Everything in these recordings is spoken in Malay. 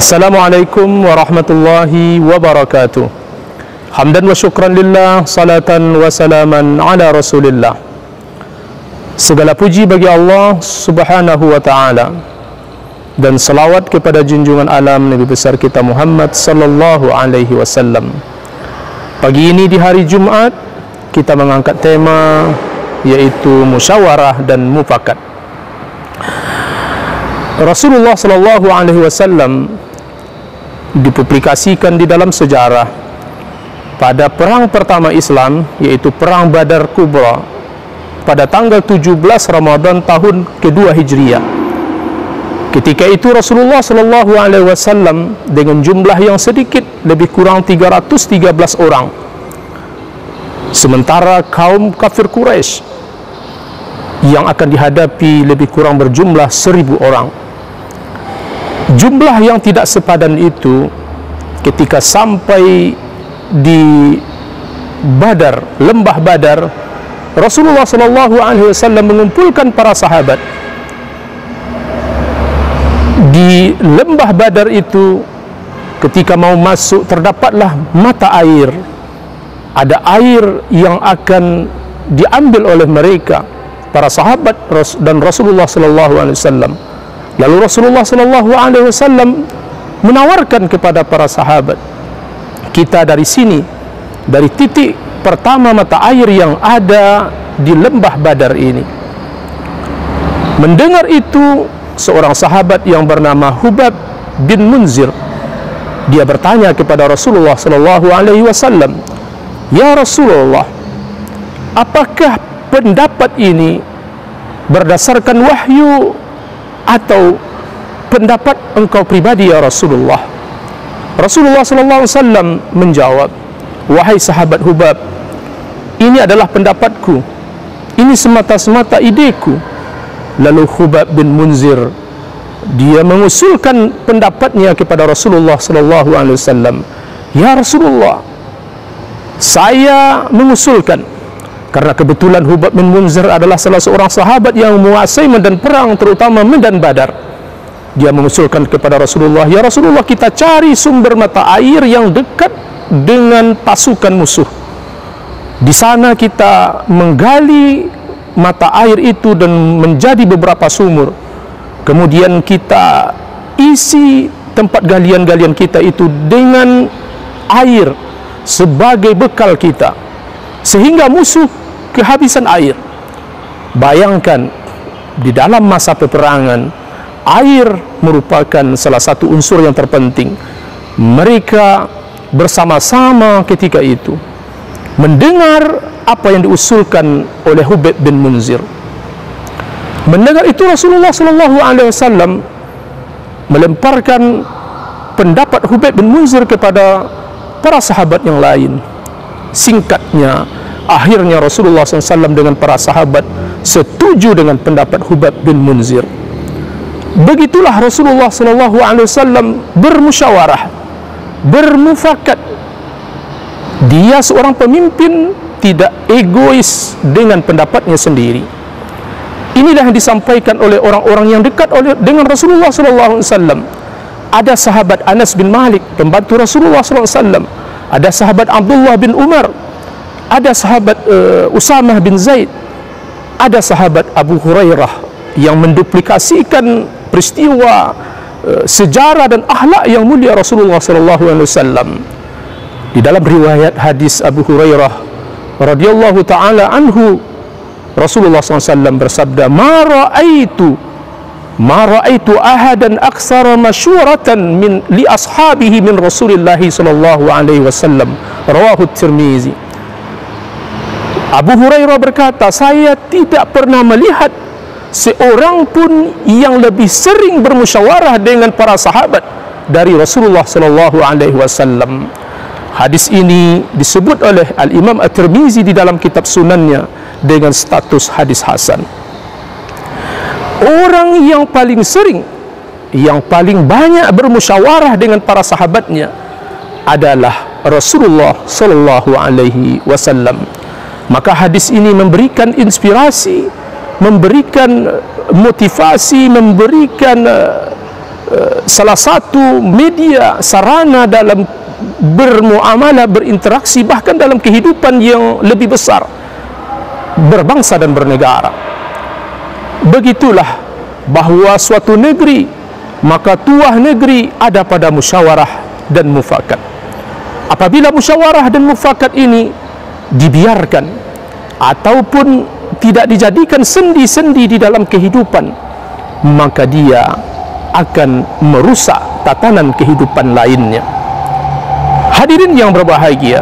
Assalamualaikum warahmatullahi wabarakatuh. Hamdan wa syukran lillah, salatan wa salaman ala rasulillah. Segala puji bagi Allah subhanahu wa ta'ala, dan salawat kepada junjungan alam Nabi besar kita Muhammad sallallahu alaihi wasallam. Pagi ini di hari Jumat, kita mengangkat tema yaitu musyawarah dan mufakat. Rasulullah sallallahu alaihi wasallam dipublikasikan di dalam sejarah pada perang pertama Islam, yaitu perang Badar Kubra, pada tanggal 17 Ramadan tahun kedua Hijriah. Ketika itu Rasulullah sallallahu alaihi wasallam dengan jumlah yang sedikit, lebih kurang 313 orang, sementara kaum kafir Quraisy yang akan dihadapi lebih kurang berjumlah 1000 orang. Jumlah yang tidak sepadan itu ketika sampai di Badar, lembah Badar, Rasulullah sallallahu alaihi wasallam mengumpulkan para sahabat. Di lembah Badar itu ketika mau masuk, terdapatlah mata air. Ada air yang akan diambil oleh mereka, para sahabat dan Rasulullah sallallahu alaihi wasallam. Lalu Rasulullah sallallahu alaihi wasallam menawarkan kepada para sahabat, kita dari sini, dari titik pertama mata air yang ada di lembah Badar ini. Mendengar itu, seorang sahabat yang bernama Hubab bin Munzir, dia bertanya kepada Rasulullah sallallahu alaihi wasallam, "Ya Rasulullah, apakah pendapat ini berdasarkan wahyu atau pendapat engkau pribadi ya Rasulullah?" Rasulullah sallallahu alaihi wasallam menjawab, "Wahai sahabat Hubab, ini adalah pendapatku, ini semata-semata ideku." Lalu Hubab bin Munzir, dia mengusulkan pendapatnya kepada Rasulullah sallallahu alaihi wasallam, "Ya Rasulullah, saya mengusulkan," karena kebetulan Hubab bin Munzir adalah salah seorang sahabat yang menguasai medan perang, terutama medan Badar. Dia mengusulkan kepada Rasulullah, "Ya Rasulullah, kita cari sumber mata air yang dekat dengan pasukan musuh. Di sana kita menggali mata air itu dan menjadi beberapa sumur. Kemudian kita isi tempat galian-galian kita itu dengan air sebagai bekal kita, sehingga musuh kehabisan air." Bayangkan, di dalam masa peperangan, air merupakan salah satu unsur yang terpenting. Mereka bersama-sama ketika itu mendengar apa yang diusulkan oleh Hubab bin Munzir. Mendengar itu, Rasulullah sallallahu alaihi wasallam melemparkan pendapat Hubab bin Munzir kepada para sahabat yang lain. Singkatnya, akhirnya Rasulullah SAW dengan para sahabat setuju dengan pendapat Hubab bin Munzir. Begitulah Rasulullah SAW bermusyawarah, bermufakat. Dia seorang pemimpin, tidak egois dengan pendapatnya sendiri. Inilah yang disampaikan oleh orang-orang yang dekat dengan Rasulullah SAW. Ada sahabat Anas bin Malik, pembantu Rasulullah SAW. Ada sahabat Abdullah bin Umar, ada sahabat Usamah bin Zaid, ada sahabat Abu Hurairah yang menduplikasikan peristiwa sejarah dan akhlak yang mulia Rasulullah SAW. Di dalam riwayat hadis Abu Hurairah radhiyallahu taala anhu, Rasulullah SAW bersabda, "Ma ra'aitu ahadan aktsara masyuratan min li ashabihi min Rasulillah sallallahu alaihi wasallam." Rawahu Tirmizi. Abu Hurairah berkata, "Saya tidak pernah melihat seorang pun yang lebih sering bermusyawarah dengan para sahabat dari Rasulullah sallallahu alaihi wasallam." Hadis ini disebut oleh Al-Imam At-Tirmizi di dalam kitab Sunannya dengan status hadis hasan. Orang yang paling sering, yang paling banyak bermusyawarah dengan para sahabatnya adalah Rasulullah sallallahu alaihi wasallam. Maka hadis ini memberikan inspirasi, memberikan motivasi, memberikan salah satu media sarana dalam bermuamalah, berinteraksi, bahkan dalam kehidupan yang lebih besar, berbangsa dan bernegara. Begitulah bahawa suatu negeri, maka tuah negeri ada pada musyawarah dan mufakat. Apabila musyawarah dan mufakat ini dibiarkan ataupun tidak dijadikan sendi-sendi di dalam kehidupan, maka dia akan merusak tatanan kehidupan lainnya. Hadirin yang berbahagia,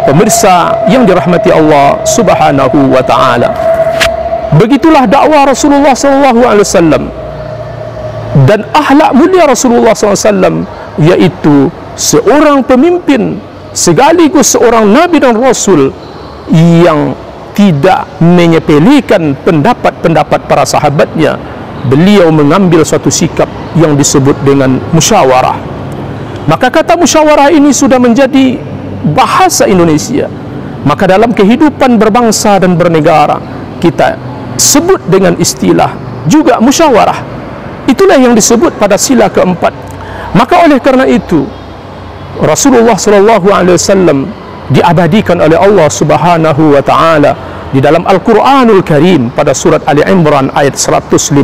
pemirsa yang dirahmati Allah Subhanahu wa taala, begitulah dakwah Rasulullah sallallahu alaihi wasallam dan akhlak mulia Rasulullah sallallahu alaihi wasallam, yaitu seorang pemimpin sekaligus seorang nabi dan rasul yang tidak menyepelekan pendapat-pendapat para sahabatnya. Beliau mengambil suatu sikap yang disebut dengan musyawarah. Maka kata musyawarah ini sudah menjadi bahasa Indonesia. Maka dalam kehidupan berbangsa dan bernegara, kita sebut dengan istilah juga musyawarah. Itulah yang disebut pada sila keempat. Maka oleh kerana itu, Rasulullah SAW diabadikan oleh Allah Subhanahu wa taala di dalam Al-Quranul Karim pada surat Ali Imran ayat 159.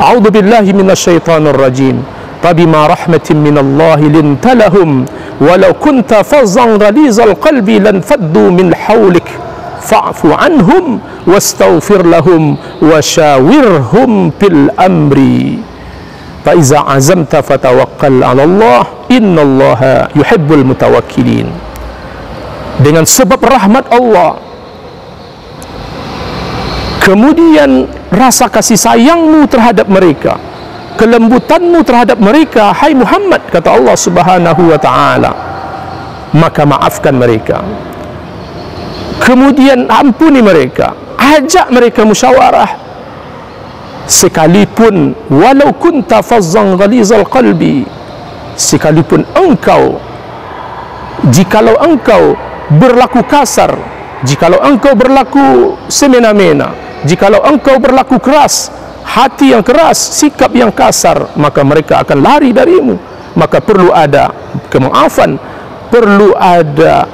A'udzu billahi minasyaitonir rajim. Fabima rahmatin minallahi linta lahum walau kunta fazzan ghalizal qalbi lanfaddu min hawlik fa'fu anhum wastaghfir lahum washawirhum fil amri fa iza azamta fatawakkal 'ala Allah innallaha yuhibbul mutawakkilin. Dengan sebab rahmat Allah, kemudian rasa kasih sayangmu terhadap mereka, kelembutanmu terhadap mereka, hai Muhammad, kata Allah Subhanahu wa taala, maka maafkan mereka, kemudian ampuni mereka, ajak mereka musyawarah, sekalipun walau kunta fazzan ghalizal qalbi, sekalipun engkau, jikalau engkau berlaku kasar, jikalau engkau berlaku semena-mena, jikalau engkau berlaku keras, hati yang keras, sikap yang kasar, maka mereka akan lari darimu. Maka perlu ada kemaafan, perlu ada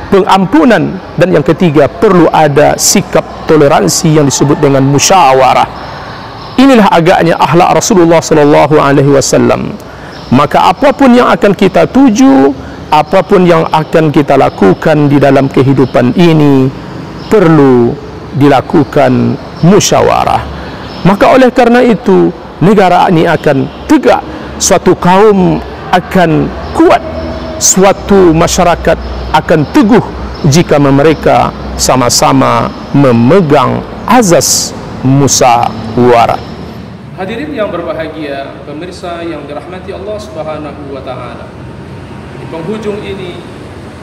pengampunan, dan yang ketiga perlu ada sikap toleransi yang disebut dengan musyawarah. Inilah agaknya akhlak Rasulullah sallallahu alaihi wasallam. Maka apapun yang akan kita tuju, apapun yang akan kita lakukan di dalam kehidupan ini, perlu dilakukan musyawarah. Maka oleh karena itu, negara ini akan tegak, suatu kaum akan kuat, suatu masyarakat akan teguh jika mereka sama-sama memegang azas musyawarah. Hadirin yang berbahagia, pemirsa yang dirahmati Allah Subhanahu wa taala. Di penghujung ini,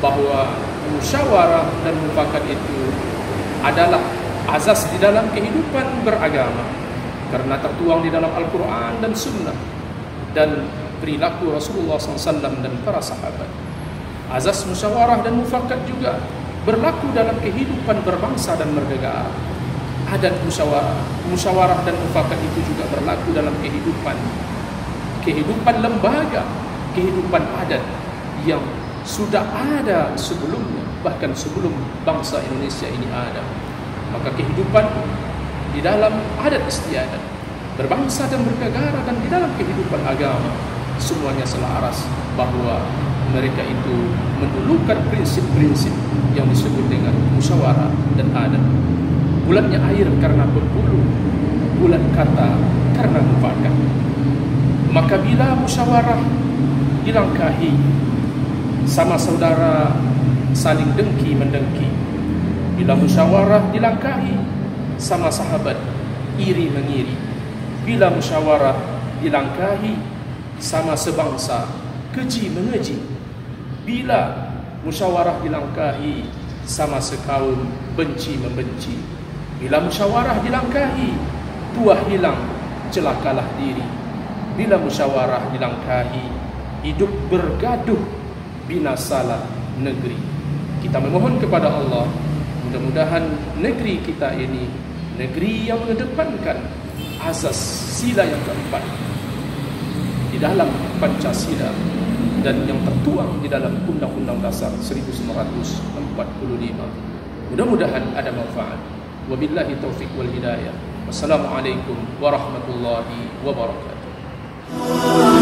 bahwa musyawarah dan mufakat itu adalah azas di dalam kehidupan beragama, karena tertuang di dalam Al-Quran dan Sunnah dan perilaku Rasulullah SAW dan para sahabat. Azas musyawarah dan mufakat juga berlaku dalam kehidupan berbangsa dan bernegara. Adat musyawarah dan mufakat itu juga berlaku dalam kehidupan lembaga, kehidupan adat yang sudah ada sebelumnya, bahkan sebelum bangsa Indonesia ini ada. Maka kehidupan di dalam adat istiadat berbangsa dan bernegara dan di dalam kehidupan agama, semuanya selaras bahwa mereka itu mendulukan prinsip-prinsip yang disebut dengan musyawarah dan adat. Bulatnya air karena berbulu, bulat kata karena mufakat. Maka bila musyawarah dilangkahi, sama saudara saling dengki mendengki. Bila musyawarah dilangkahi, sama sahabat iri mengiri. Bila musyawarah dilangkahi, sama sebangsa keji mengeji. Bila musyawarah dilangkahi, sama sekaum benci membenci. Bila musyawarah dilangkahi, tuah hilang, celakalah diri. Bila musyawarah dilangkahi, hidup bergaduh, binasalah negeri. Kita memohon kepada Allah, mudah-mudahan negeri kita ini negeri yang mengedepankan asas sila yang keempat di dalam Pancasila dan yang tertuang di dalam Undang-Undang Dasar 1945. Mudah-mudahan ada manfaat. Wabillahi taufiq wal hidayah. Wassalamualaikum warahmatullahi wabarakatuh.